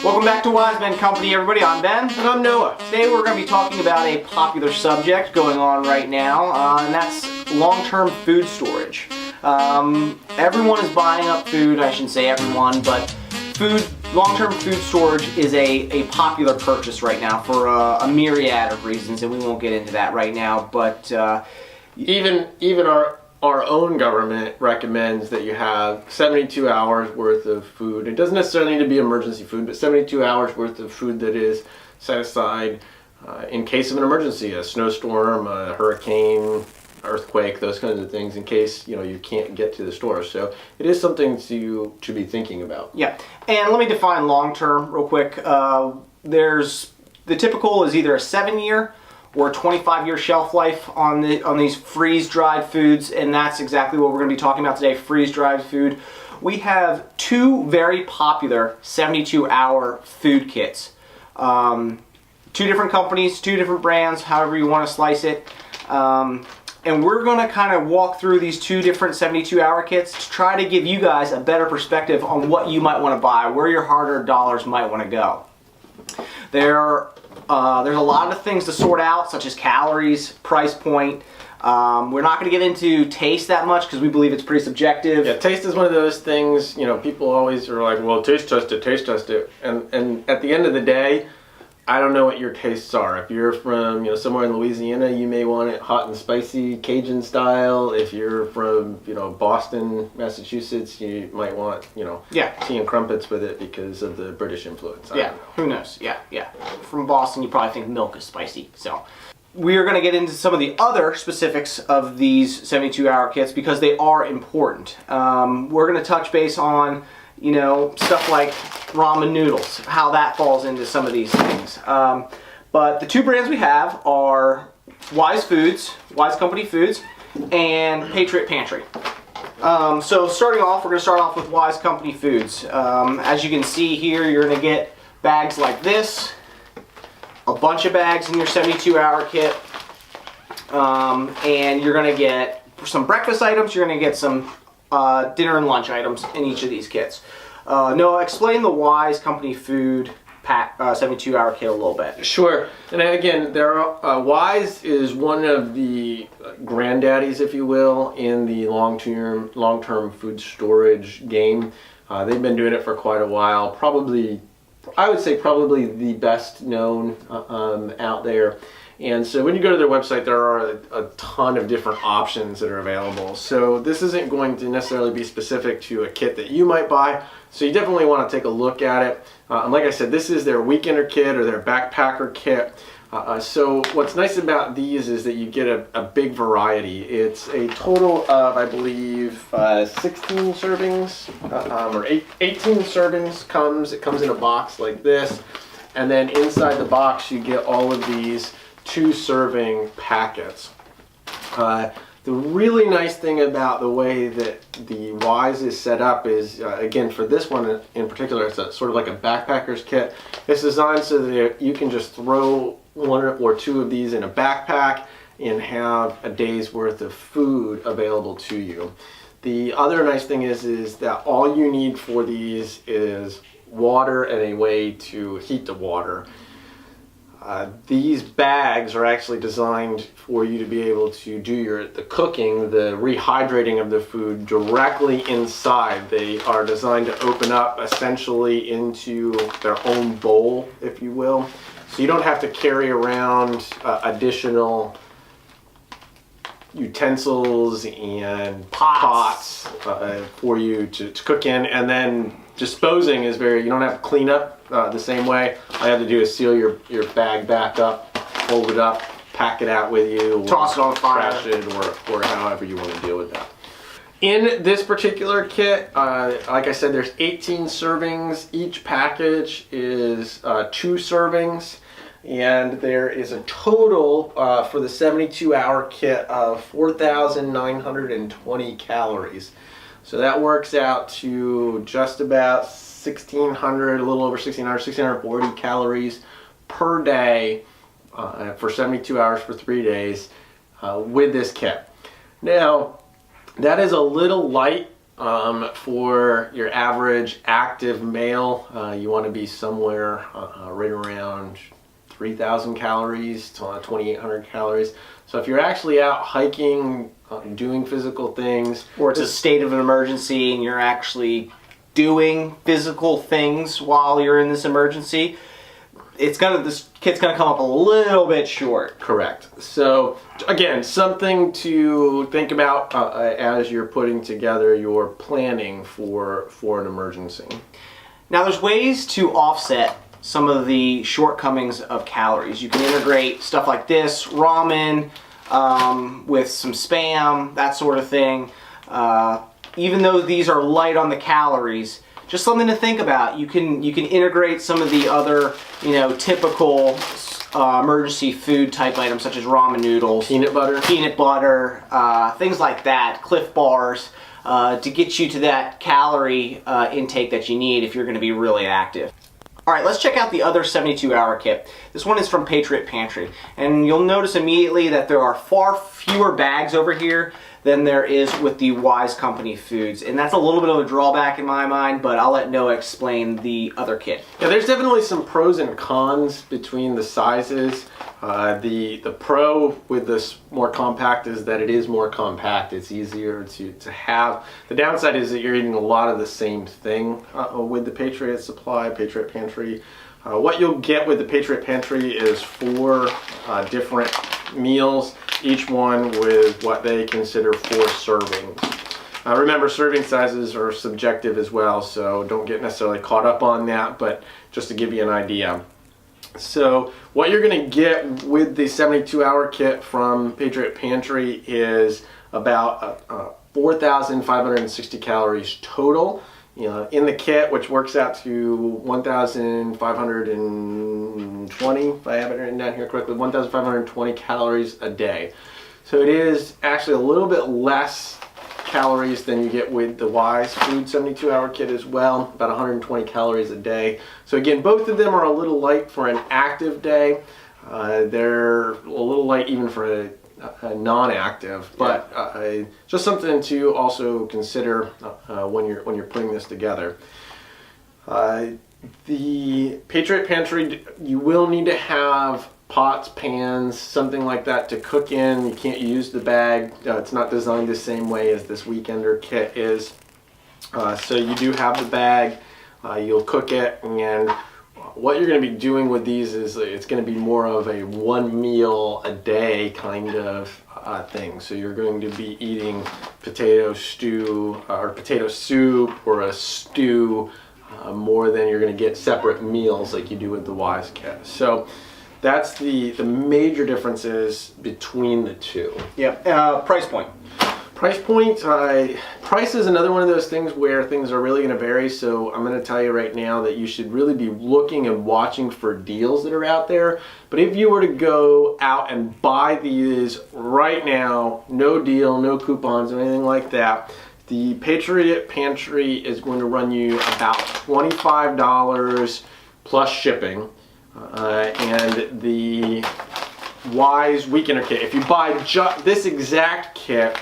Welcome back to Wise Men Company, everybody. I'm Ben. And I'm Noah. Today we're going to be talking about a popular subject going on right now, and that's long-term food storage. Everyone is buying up food. I shouldn't say everyone, but long-term food storage is a popular purchase right now for a myriad of reasons, and we won't get into that right now. But even our own government recommends that you have 72 hours worth of food. It doesn't necessarily need to be emergency food, but 72 hours worth of food that is set aside in case of an emergency, a snowstorm, a hurricane, earthquake, those kinds of things, in case you can't get to the store. So it is something to be thinking about. Yeah, and let me define long-term real quick. The typical is either a 7-year or a 25-year shelf life on these freeze-dried foods, and that's exactly what we're going to be talking about today, freeze-dried food. We have two very popular 72-hour food kits. Two different companies, two different brands, however you want to slice it. And we're going to kind of walk through these two different 72-hour kits to try to give you guys a better perspective on what you might want to buy, where your hard-earned dollars might want to go. There's a lot of things to sort out, such as calories, price point. We're not going to get into taste that much because we believe it's pretty subjective. Yeah, taste is one of those things, people always are like, well, taste test it. And at the end of the day, I don't know what your tastes are. If you're from, somewhere in Louisiana, you may want it hot and spicy, Cajun style. If you're from, Boston, Massachusetts, you might want, tea and crumpets with it because of the British influence. Yeah, who knows? Yeah. From Boston, you probably think milk is spicy. So we are going to get into some of the other specifics of these 72-hour kits because they are important. We're going to touch base on stuff like ramen noodles, how that falls into some of these things. But the two brands we have are Wise Company Foods, and Patriot Pantry. So starting off, we're going to start off with Wise Company Foods. As you can see here, you're going to get bags like this, a bunch of bags in your 72-hour kit, and you're going to get some breakfast items, you're going to get some dinner and lunch items in each of these kits. Noah, explain the Wise Company Food 72-hour kit a little bit. Sure. And again, Wise is one of the granddaddies, if you will, in the long-term food storage game. They've been doing it for quite a while. I would say probably the best known out there. And so when you go to their website, there are a ton of different options that are available. So this isn't going to necessarily be specific to a kit that you might buy. So you definitely want to take a look at it. And like I said, this is their weekender kit or their backpacker kit. So what's nice about these is that you get a big variety. It's a total of, I believe, 16 servings or 18 servings. It comes in a box like this. And then inside the box, you get all of these 2-serving packets. The really nice thing about the way that the Wise is set up is, again, for this one in particular, it's sort of like a backpacker's kit. It's designed so that you can just throw 1 or 2 of these in a backpack and have a day's worth of food available to you. The other nice thing is that all you need for these is water and a way to heat the water. These bags are actually designed for you to be able to do the cooking, the rehydrating of the food directly inside. They are designed to open up essentially into their own bowl, if you will. So you don't have to carry around additional utensils and pots for you to cook in, and then disposing is you don't have to clean up the same way. All you have to do is seal your bag back up, fold it up, pack it out with you, toss it on fire, trash it, or however you want to deal with that. In this particular kit, like I said, there's 18 servings. Each package is 2 servings. And there is a total for the 72-hour kit of 4,920 calories. So that works out to just about 1,600, a little over 1,600, 1,640 calories per day for 72 hours for 3 days with this kit. Now, that is a little light For your average active male, you want to be somewhere right around 3,000 calories to 2,800 calories. So if you're actually out hiking, doing physical things, or it's a state of an emergency and you're actually doing physical things while you're in this emergency, this kit's gonna come up a little bit short. Correct. So again, something to think about as you're putting together your planning for an emergency. Now there's ways to offset some of the shortcomings of calories. You can integrate stuff like this, ramen, with some Spam, that sort of thing. Even though these are light on the calories, just something to think about. You can integrate some of the other, typical emergency food type items such as ramen noodles, Peanut butter, things like that, Cliff Bars, to get you to that calorie intake that you need if you're going to be really active. All right, let's check out the other 72-hour kit. This one is from Patriot Pantry, and you'll notice immediately that there are far fewer bags over here than there is with the Wise Company foods, and that's a little bit of a drawback in my mind, but I'll let Noah explain the other kit. Yeah, there's definitely some pros and cons between the sizes. The pro with this more compact is that it is more compact. It's easier to have. The downside is that you're eating a lot of the same thing with the Patriot Supply, Patriot Pantry. What you'll get with the Patriot Pantry is 4 different meals, each one with what they consider 4 servings. Remember, serving sizes are subjective as well, so don't get necessarily caught up on that, but just to give you an idea. So what you're going to get with the 72-hour kit from Patriot Pantry is about 4,560 calories total. In the kit, which works out to 1,520, if I have it written down here correctly, 1,520 calories a day. So it is actually a little bit less calories than you get with the Wise Food 72-hour kit as well, about 120 calories a day. So again, both of them are a little light for an active day. They're a little light even for a non-active, but just something to also consider when you're putting this together. The Patriot Pantry, you will need to have pots, pans, something like that to cook in. You can't use the bag. It's not designed the same way as this Weekender kit is. So you do have the bag. You'll cook it, and what you're going to be doing with these is it's going to be more of a 1 meal a day kind of thing. So you're going to be eating potato stew or potato soup or a stew more than you're going to get separate meals like you do with the Wise kit. So that's the major differences between the two. Yep. Price point. Price point, price is another one of those things where things are really going to vary, so I'm going to tell you right now that you should really be looking and watching for deals that are out there. But if you were to go out and buy these right now, no deal, no coupons or anything like that, the Patriot Pantry is going to run you about $25 plus shipping. And the Wise Weekender kit, if you buy this exact kit,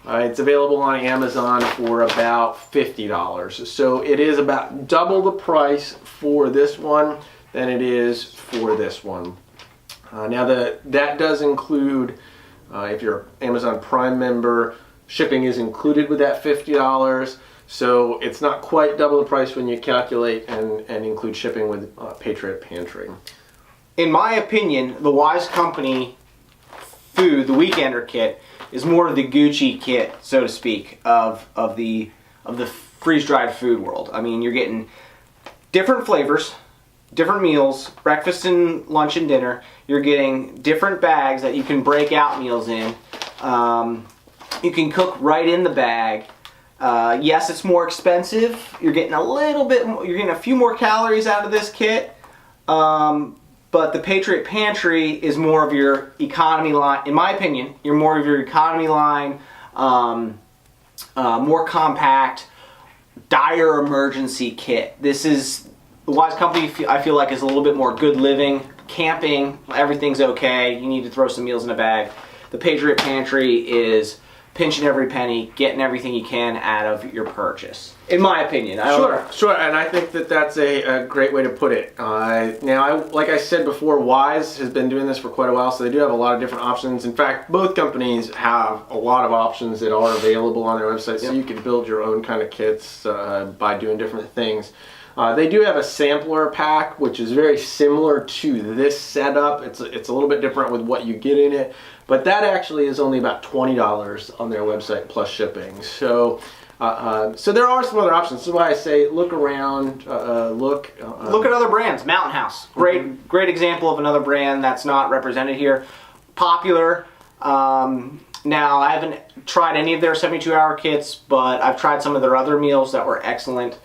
it's available on Amazon for about $50. So it is about double the price for this one than it is for this one. Now that does include, if you're an Amazon Prime member, shipping is included with that $50. So it's not quite double the price when you calculate and include shipping with Patriot Pantry. In my opinion, the Wise Company food, the Weekender kit, is more of the Gucci kit, so to speak, of the freeze-dried food world. I mean, you're getting different flavors, different meals, breakfast and lunch and dinner. You're getting different bags that you can break out meals in. You can cook right in the bag. Yes, it's more expensive. You're getting a little bit more, you're getting a few more calories out of this kit. But the Patriot Pantry is more of your economy line, in my opinion. You're more of your economy line, more compact, dire emergency kit. This is, the Wise Company, I feel like, is a little bit more good living, camping, everything's okay, you need to throw some meals in a bag. The Patriot Pantry is pinching every penny, getting everything you can out of your purchase. In my opinion. Sure, and I think that that's a great way to put it. Now, like I said before, Wise has been doing this for quite a while, so they do have a lot of different options. In fact, both companies have a lot of options that are available on their website, so you can build your own kind of kits by doing different things. They do have a sampler pack, which is very similar to this setup. It's a little bit different with what you get in it, but that actually is only about $20 on their website plus shipping. So there are some other options. That's why I say look around, look at other brands. Mountain House, great example of another brand that's not represented here. Popular. Now, I haven't tried any of their 72-hour kits, but I've tried some of their other meals that were excellent.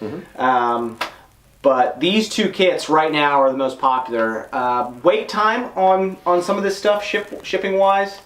But these two kits right now are the most popular. Wait time on some of this stuff, shipping wise,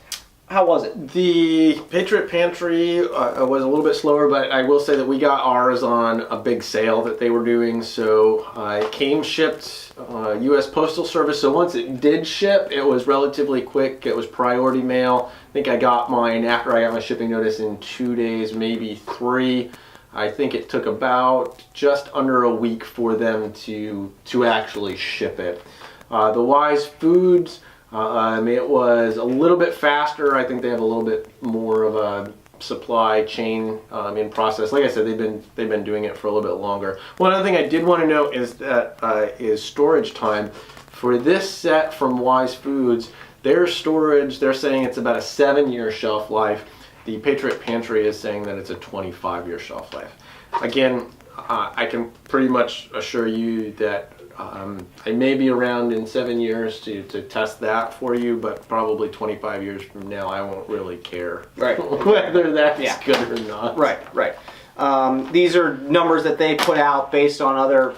how was it? The Patriot Pantry was a little bit slower, but I will say that we got ours on a big sale that they were doing. So it came shipped U.S. Postal Service. So once it did ship, it was relatively quick. It was priority mail. I think I got mine after I got my shipping notice in 2 days, maybe 3. I think it took about just under a week for them to actually ship it. The Wise Foods, it was a little bit faster. I think they have a little bit more of a supply chain in process. Like I said, they've been doing it for a little bit longer. One other thing I did want to note is that is storage time for this set from Wise Foods. Their storage, they're saying it's about a 7-year shelf life. The Patriot Pantry is saying that it's a 25-year shelf life. Again, I can pretty much assure you that I may be around in 7 years to test that for you, but probably 25 years from now, I won't really care whether that's good or not. Right. These are numbers that they put out based on other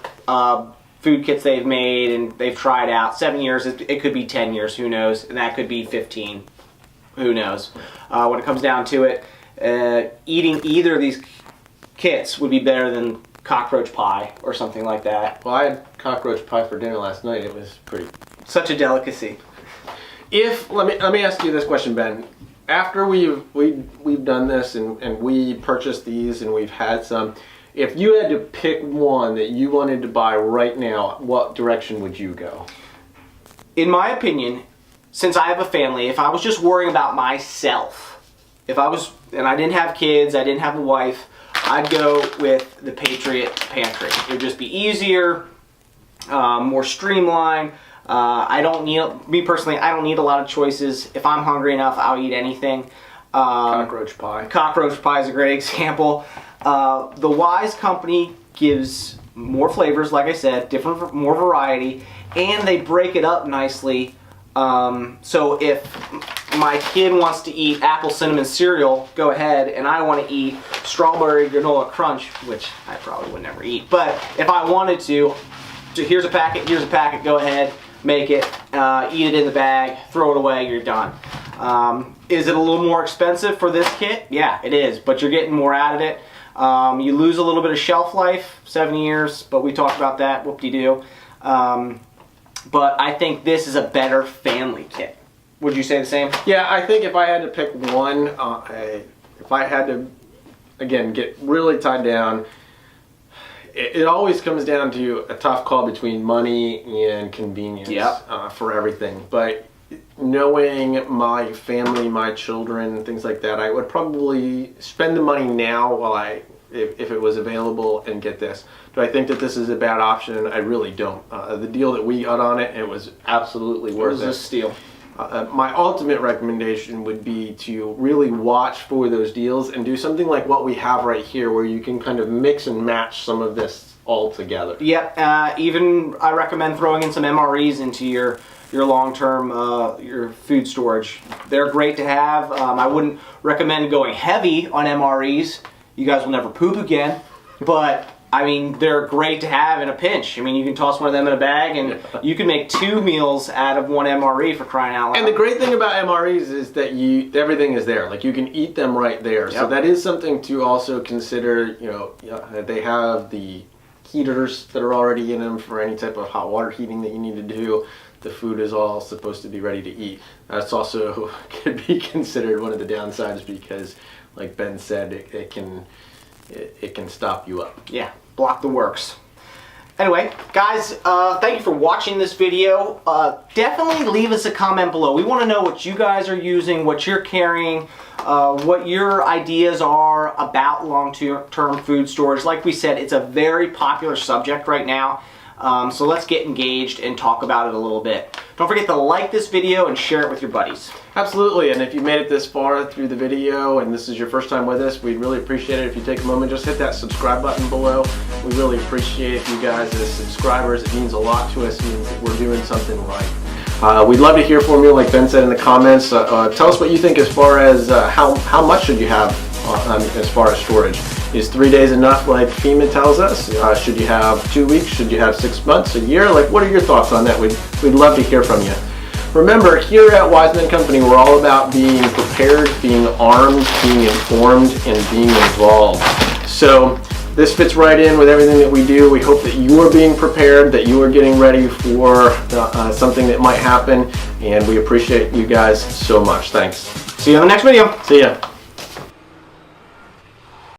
food kits they've made and they've tried out. 7 years, it could be 10 years, who knows, and that could be 15. Who knows? When it comes down to it, eating either of these kits would be better than cockroach pie or something like that. Well, I had cockroach pie for dinner last night. It was pretty... Such a delicacy. Let me ask you this question, Ben. After we've done this and we purchased these and we've had some, if you had to pick one that you wanted to buy right now, what direction would you go? In my opinion, since I have a family, if I was just worrying about myself, and I didn't have kids, I didn't have a wife, I'd go with the Patriot Pantry. It would just be easier, more streamlined. Me personally, I don't need a lot of choices. If I'm hungry enough, I'll eat anything. Cockroach pie. Cockroach pie is a great example. The Wise company gives more flavors, like I said, more variety, and they break it up nicely. So if my kid wants to eat apple cinnamon cereal, go ahead, and I want to eat strawberry granola crunch, which I probably would never eat, but if I wanted to, here's a packet, go ahead, make it, eat it in the bag, throw it away, you're done. Is it a little more expensive for this kit? Yeah, it is, but you're getting more out of it. You lose a little bit of shelf life, 7 years, but we talked about that, whoop-de-doo. But I think this is a better family kit. Would you say the same? Yeah, I think if I had to pick one, if I had to, again, get really tied down, it always comes down to a tough call between money and convenience for everything. But knowing my family, my children, things like that, I would probably spend the money now while if it was available and get this. Do I think that this is a bad option? I really don't. The deal that we got on it was absolutely worth it. It was a steal. My ultimate recommendation would be to really watch for those deals and do something like what we have right here, where you can kind of mix and match some of this all together. Yep. Even I recommend throwing in some MREs into your long-term your food storage. They're great to have. I wouldn't recommend going heavy on MREs. You guys will never poop again, but I mean, they're great to have in a pinch. I mean, you can toss one of them in a bag and you can make 2 meals out of 1 MRE, for crying out loud. And the great thing about MREs is that everything is there. Like, you can eat them right there. Yep. So that is something to also consider. You know, they have the heaters that are already in them for any type of hot water heating that you need to do. The food is all supposed to be ready to eat. That's also could be considered one of the downsides, because like Ben said, it can stop you up. Yeah, block the works. Anyway, guys, thank you for watching this video. Definitely leave us a comment below. We want to know what you guys are using, what you're carrying, what your ideas are about long-term food storage. Like we said, it's a very popular subject right now. So let's get engaged and talk about it a little bit. Don't forget to like this video and share it with your buddies. Absolutely, and if you made it this far through the video and this is your first time with us, we'd really appreciate it if you take a moment, just hit that subscribe button below. We really appreciate you guys as subscribers. It means a lot to us. It means that we're doing something right. We'd love to hear from you, like Ben said in the comments. Tell us what you think as far as how much should you have as far as storage. Is 3 days enough, like FEMA tells us? Should you have 2 weeks? Should you have 6 months, a year? Like, what are your thoughts on that? We'd love to hear from you. Remember, here at Wiseman Company, we're all about being prepared, being armed, being informed, and being involved. So this fits right in with everything that we do. We hope that you are being prepared, that you are getting ready for something that might happen, and we appreciate you guys so much. Thanks. See you on the next video. See ya.